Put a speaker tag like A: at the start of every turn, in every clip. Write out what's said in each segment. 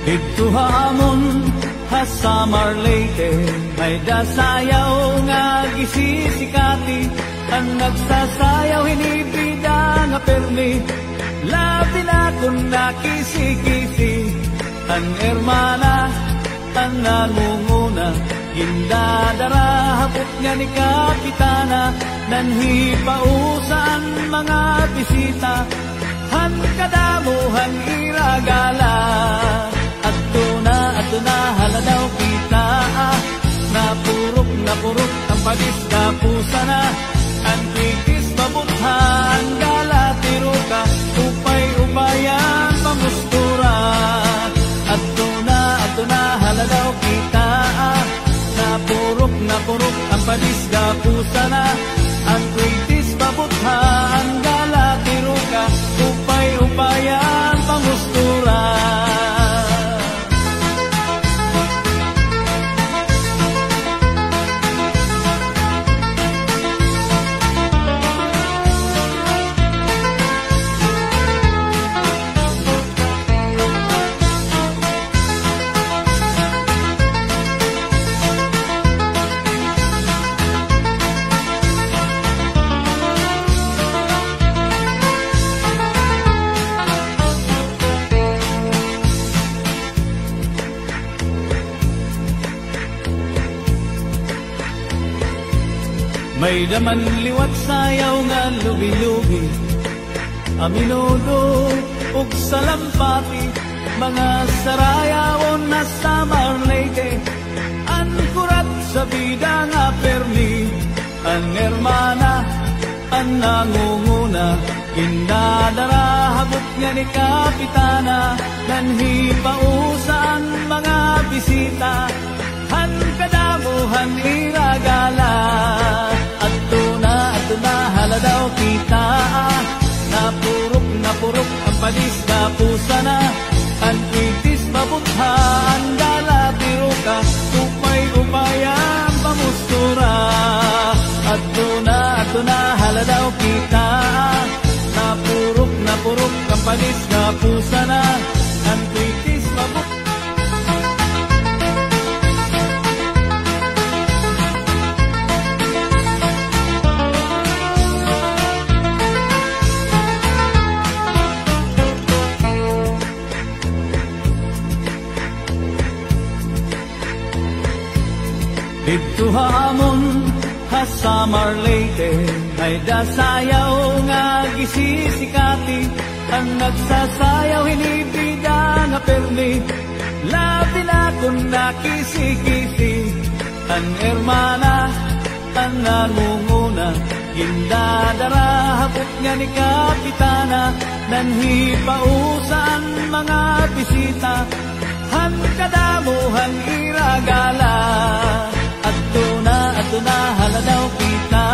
A: Dito hamon ha Samar Leyte, may dasayaw nga gisisikati. Ang nagsasayaw hinibida nga permi, labi na kung nakisi-kisi. Ang hermana, ang nangunguna, gindadara hapot nga ni Kapitana. Nanhipausan mga bisita, han kadamuhan iragala. At na haladaw kita, napurok ang padis kapusa na. Ang tikis babuthan gala tiruka, upay-upayan pamustura. At na haladaw kita, napurok ang padis kapusa na. Ang tikis babuthan gala tiruka, upay-upayan pamustura. May daman liwat sayaw nga lubi-lubi, aminudo ug salampati. Mga sarayawon na Samar Leyte, ang kurat sa bida nga permi. Ang hermana, ang nangunguna, gindadara habot nga ni Kapitana. Nanhipausan mga bisita, han kadamuhan iragala. At na haladaw kita, napurok ang padis kapusa na. Ang itis babuthan gala tiruka, upay-upayan pamustura. At na haladaw kita, napurok ang padis kapusa na. Ang itis babuthan. Dito hamon ha Samar Leyte, may dasayaw nga gisisikati. Ang nagsasayaw hinibida nga permi, labi na kung nakisi-kisi. Ang hermana, ang nangunguna, gindadara hapot nga ni Kapitana. Nanhipausan mga bisita, han kadamuhan iragala. At na haladaw kita,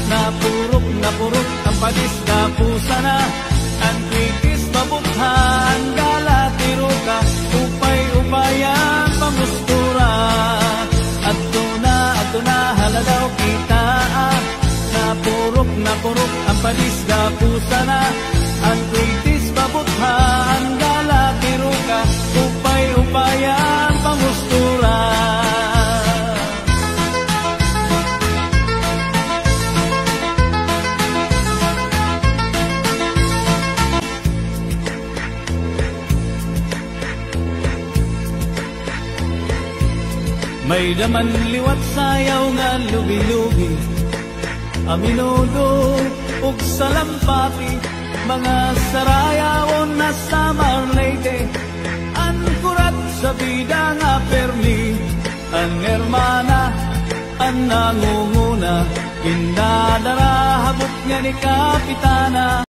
A: napurok ang padis kapusa na. Ang tikis babuthan gala tiruka, upay-upayan pamustura. At na haladaw kita, napurok ang padis kapusa na. Ang tikis babuthan gala tiruka, upay-upayan pamustura. May daman liwat sayaw nga lubi-lubi, aminudo ug salampati. Mga sarayawon na Samar Leyte, ang kurat sa bida nga permi. Ang hermana, ang nangunguna, gindadara habot nga ni Kapitana.